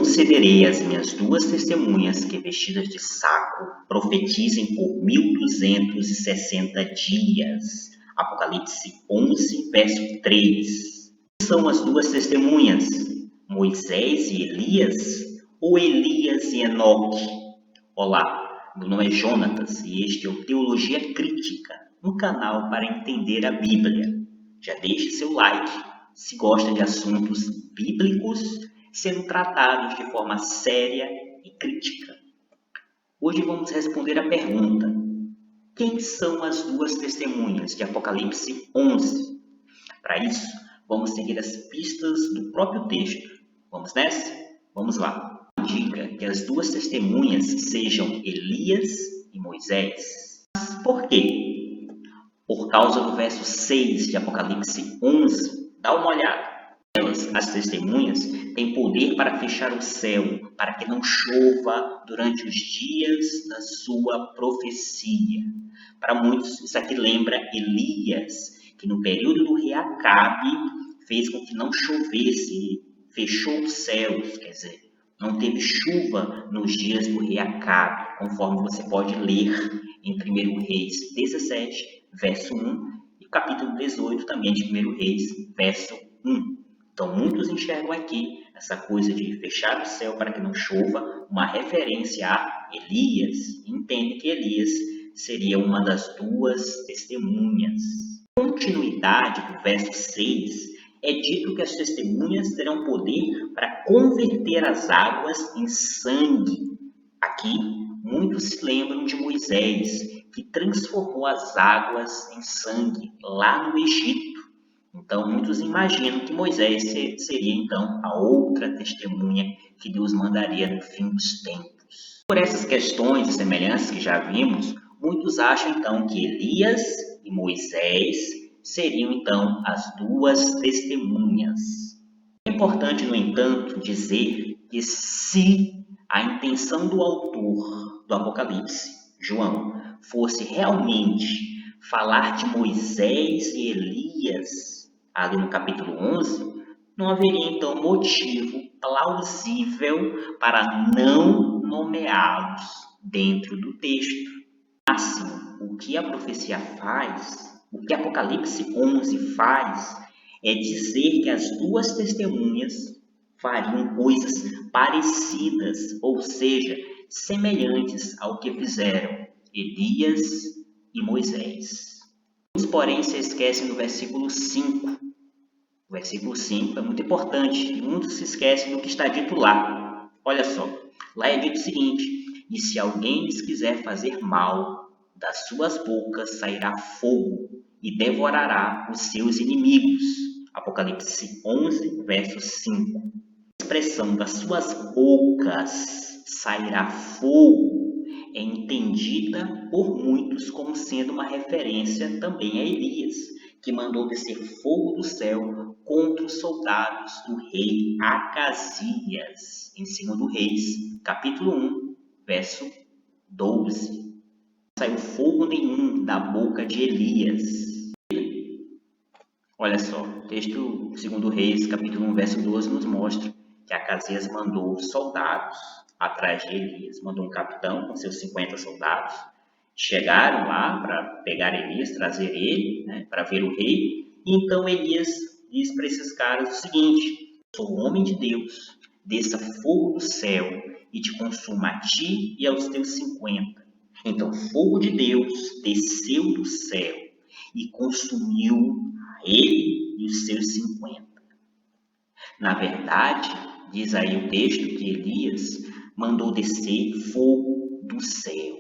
Concederei às minhas duas testemunhas que, vestidas de saco, profetizem por 1260 dias. Apocalipse 11, verso 3. Quem são as duas testemunhas? Moisés e Elias? Ou Elias e Enoque? Olá, meu nome é Jonatas e este é o Teologia Crítica, um canal para entender a Bíblia. Já deixe seu like se gosta de assuntos bíblicos sendo tratados de forma séria e crítica. Hoje vamos responder a pergunta: quem são as duas testemunhas de Apocalipse 11? Para isso, vamos seguir as pistas do próprio texto. Vamos nessa? Vamos lá. Indica que as duas testemunhas sejam Elias e Moisés. Mas por quê? Por causa do verso 6 de Apocalipse 11. Dá uma olhada. As testemunhas têm poder para fechar o céu, para que não chova durante os dias da sua profecia. Para muitos, isso aqui lembra Elias, que no período do rei Acabe fez com que não chovesse, fechou os céus, quer dizer, não teve chuva nos dias do rei Acabe, conforme você pode ler em 1 Reis 17, verso 1, e capítulo 18 também de 1 Reis, verso 1. Então, muitos enxergam aqui essa coisa de fechar o céu para que não chova, uma referência a Elias, e entendem que Elias seria uma das duas testemunhas. Na continuidade do verso 6, é dito que as testemunhas terão poder para converter as águas em sangue. Aqui, muitos se lembram de Moisés, que transformou as águas em sangue lá no Egito. Então, muitos imaginam que Moisés seria, então, a outra testemunha que Deus mandaria no fim dos tempos. Por essas questões e semelhanças que já vimos, muitos acham, então, que Elias e Moisés seriam, então, as duas testemunhas. É importante, no entanto, dizer que se a intenção do autor do Apocalipse, João, fosse realmente falar de Moisés e Elias, ali no capítulo 11, não haveria, então, motivo plausível para não nomeá-los dentro do texto. Assim, o que a profecia faz, o que Apocalipse 11 faz, é dizer que as duas testemunhas fariam coisas parecidas, ou seja, semelhantes ao que fizeram Elias e Moisés. Muitos, porém, se esquecem do versículo 5. O versículo 5 é muito importante e muitos se esquecem do que está dito lá. Olha só, lá é dito o seguinte: e se alguém lhes quiser fazer mal, das suas bocas sairá fogo e devorará os seus inimigos. Apocalipse 11, verso 5. A expressão das suas bocas sairá fogo é entendida por muitos como sendo uma referência também a Elias, que mandou descer fogo do céu contra os soldados do rei Acasias, em 2 Reis, capítulo 1, verso 12. Não saiu fogo nenhum da boca de Elias. Olha só, o texto 2 Reis, capítulo 1, verso 12, nos mostra que Acasias mandou soldados atrás de Elias, mandou um capitão com seus 50 soldados, chegaram lá para pegar Elias, trazer ele, para ver o rei, e então Elias diz para esses caras o seguinte: sou homem de Deus, desça fogo do céu e te consuma a ti e aos teus 50. Então, fogo de Deus desceu do céu e consumiu a ele e os seus 50. Na verdade, diz aí o texto que Elias mandou descer fogo do céu.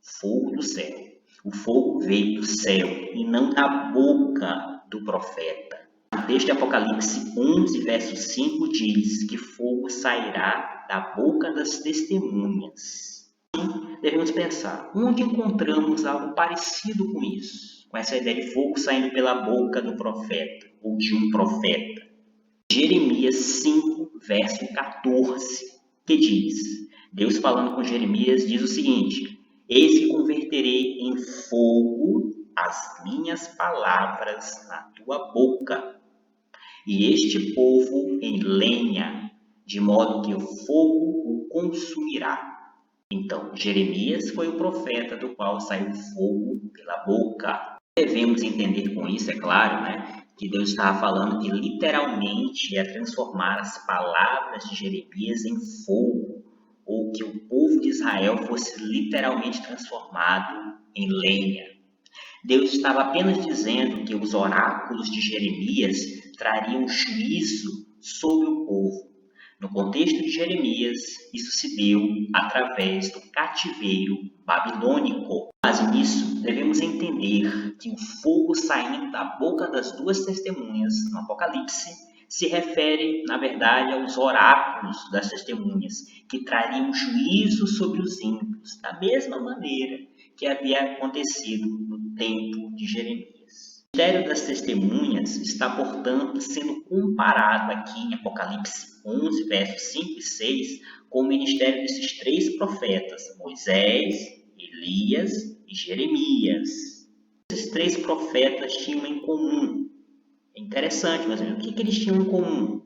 Fogo do céu. O fogo veio do céu e não da boca do profeta. O texto de Apocalipse 11, verso 5 diz que fogo sairá da boca das testemunhas. Então, devemos pensar, onde encontramos algo parecido com isso? Com essa ideia de fogo saindo pela boca do profeta, ou de um profeta. Jeremias 5, verso 14, que diz, Deus falando com Jeremias diz o seguinte: eis que converterei em fogo as minhas palavras na tua boca, e este povo em lenha, de modo que o fogo o consumirá. Então, Jeremias foi o profeta do qual saiu fogo pela boca. Devemos entender com isso, é claro, que Deus estava falando que literalmente ia transformar as palavras de Jeremias em fogo, ou que o povo de Israel fosse literalmente transformado em lenha. Deus estava apenas dizendo que os oráculos de Jeremias trariam juízo sobre o povo. No contexto de Jeremias, isso se deu através do cativeiro babilônico. Mas nisso, devemos entender que o fogo saindo da boca das duas testemunhas no Apocalipse se refere, na verdade, aos oráculos das testemunhas, que trariam juízo sobre os ímpios, da mesma maneira que havia acontecido no tempo de Jeremias. O mistério das testemunhas está, portanto, sendo comparado aqui em Apocalipse 11, versos 5 e 6, com o ministério desses três profetas, Moisés, Elias e Jeremias. Esses três profetas tinham em comum. É interessante, mas o que eles tinham em comum?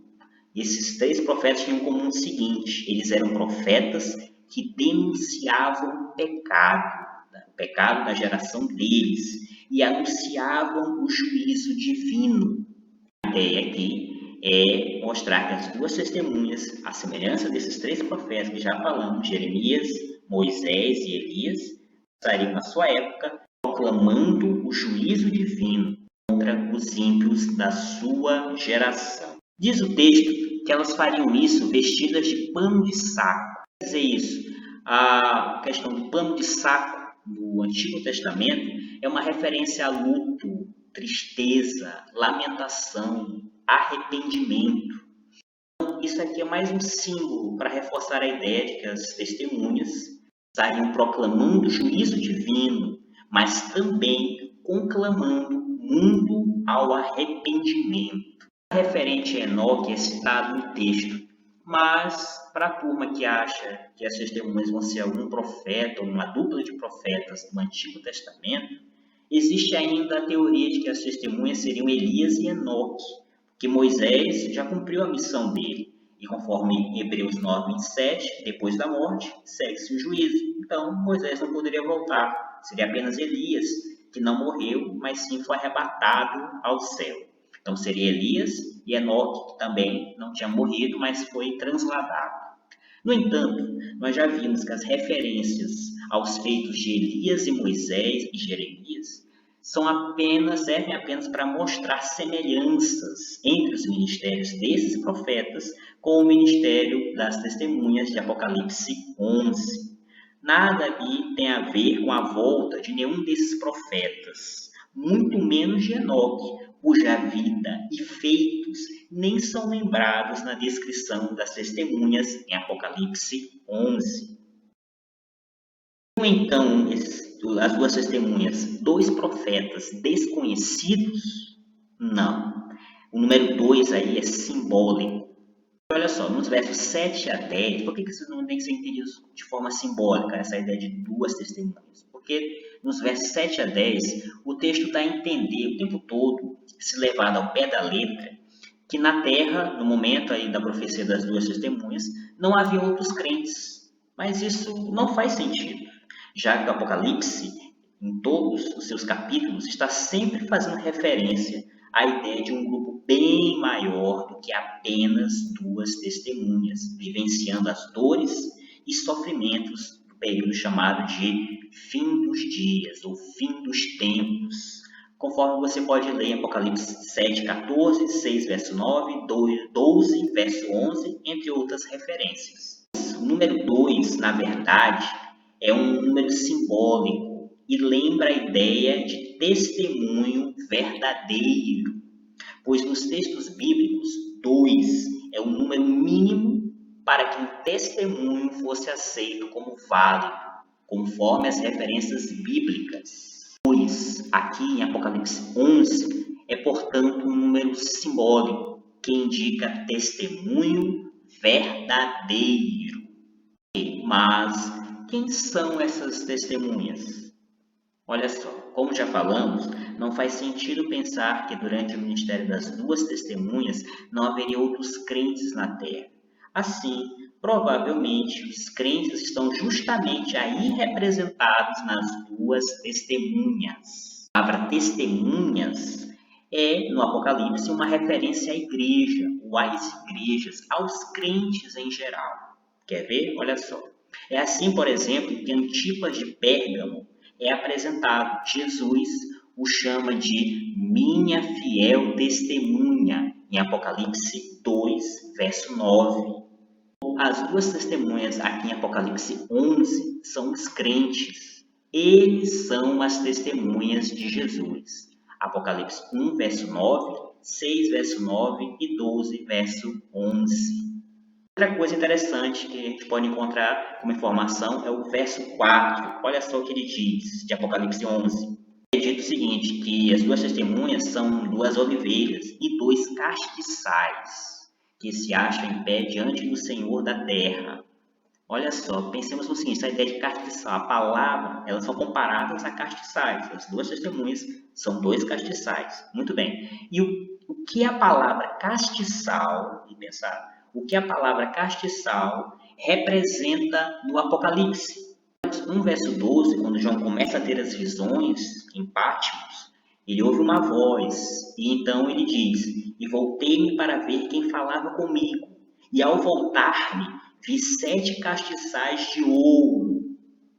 Esses três profetas tinham em comum o seguinte: eles eram profetas que denunciavam o pecado da geração deles, e anunciavam o juízo divino. A ideia aqui é mostrar que as duas testemunhas, à semelhança desses três profetas que já falamos, Jeremias, Moisés e Elias, estariam na sua época proclamando o juízo divino contra os ímpios da sua geração. Diz o texto que elas fariam isso vestidas de pano de saco. Quer dizer isso? A questão do pano de saco no Antigo Testamento é uma referência a luto, tristeza, lamentação, arrependimento. Então, isso aqui é mais um símbolo para reforçar a ideia de que as testemunhas estariam proclamando o juízo divino, mas também conclamando o mundo ao arrependimento. Referente a Enoque é citado no texto, mas para a turma que acha que as testemunhas vão ser algum profeta ou uma dupla de profetas do Antigo Testamento, existe ainda a teoria de que as testemunhas seriam Elias e Enoque, porque Moisés já cumpriu a missão dele, e conforme Hebreus 9, 27, depois da morte, segue-se o juízo. Então, Moisés não poderia voltar, seria apenas Elias, que não morreu, mas sim foi arrebatado ao céu. Então, seria Elias e Enoque, que também não tinha morrido, mas foi transladado. No entanto, nós já vimos que as referências aos feitos de Elias e Moisés e Jeremias servem apenas para mostrar semelhanças entre os ministérios desses profetas com o ministério das testemunhas de Apocalipse 11. Nada ali tem a ver com a volta de nenhum desses profetas, muito menos de Enoque, cuja vida e feitos nem são lembrados na descrição das testemunhas em Apocalipse 11. Então, as duas testemunhas, dois profetas desconhecidos? Não. O número 2 aí é simbólico. Olha só, nos versos 7 a 10, por que isso não tem que ser entendido de forma simbólica, essa ideia de duas testemunhas? Porque nos versos 7 a 10, o texto dá a entender o tempo todo, se levado ao pé da letra, que na terra, no momento aí da profecia das duas testemunhas, não havia outros crentes. Mas isso não faz sentido, já que o Apocalipse, em todos os seus capítulos, está sempre fazendo referência à ideia de um grupo bem maior do que apenas duas testemunhas, vivenciando as dores e sofrimentos do período chamado de fim dos dias, ou fim dos tempos, conforme você pode ler em Apocalipse 7, 14, 6, verso 9, 12, verso 11, entre outras referências. O número 2, na verdade, é um número simbólico e lembra a ideia de testemunho verdadeiro, pois nos textos bíblicos, 2 é o número mínimo para que um testemunho fosse aceito como válido, conforme as referências bíblicas. 2, aqui em Apocalipse 11, é, portanto, um número simbólico que indica testemunho verdadeiro. Mas quem são essas testemunhas? Olha só, como já falamos, não faz sentido pensar que durante o ministério das duas testemunhas não haveria outros crentes na terra. Assim, provavelmente, os crentes estão justamente aí representados nas duas testemunhas. A palavra testemunhas é, no Apocalipse, uma referência à igreja, ou às igrejas, aos crentes em geral. Quer ver? Olha só. É assim, por exemplo, que Antipas de Pérgamo é apresentado. Jesus o chama de minha fiel testemunha, em Apocalipse 2, verso 9. As duas testemunhas aqui em Apocalipse 11 são os crentes. Eles são as testemunhas de Jesus. Apocalipse 1, verso 9, 6, verso 9 e 12, verso 11. Outra coisa interessante que a gente pode encontrar como informação é o verso 4. Olha só o que ele diz, de Apocalipse 11. É dito o seguinte, que as duas testemunhas são duas ovelhas e dois castiçais, que se acham em pé diante do Senhor da terra. Olha só, pensemos no seguinte, essa ideia de castiçal, a palavra, elas são comparadas a castiçais. As duas testemunhas são dois castiçais. Muito bem. E o que a palavra castiçal, e pensar, o que a palavra castiçal representa no Apocalipse? 1, verso 12, quando João começa a ter as visões em Patmos, ele ouve uma voz, e então ele diz, e voltei-me para ver quem falava comigo, e ao voltar-me, vi 7 castiçais de ouro.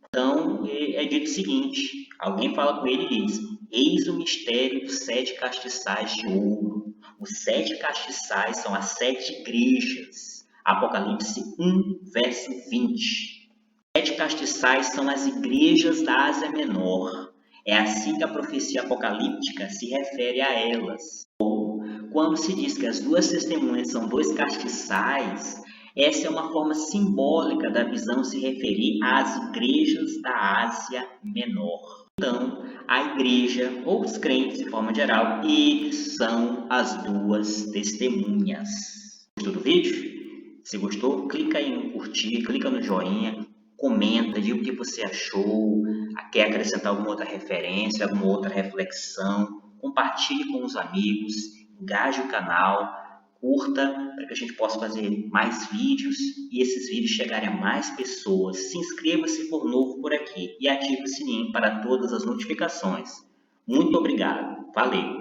Então, é dito o seguinte, alguém fala com ele e diz, eis o mistério dos 7 castiçais de ouro. Os 7 castiçais são as 7 igrejas. Apocalipse 1, verso 20. 7 castiçais são as igrejas da Ásia Menor. É assim que a profecia apocalíptica se refere a elas. Quando se diz que as duas testemunhas são dois castiçais, essa é uma forma simbólica da visão se referir às igrejas da Ásia Menor. Então, a igreja, ou os crentes de forma geral, eles são as duas testemunhas. Gostou do vídeo? Se gostou, clica aí no curtir, clica no joinha, comenta, diga o que você achou, quer acrescentar alguma outra referência, alguma outra reflexão, compartilhe com os amigos, engaje o canal, curta para que a gente possa fazer mais vídeos e esses vídeos chegarem a mais pessoas. Se inscreva se for novo por aqui e ative o sininho para todas as notificações. Muito obrigado. Valeu!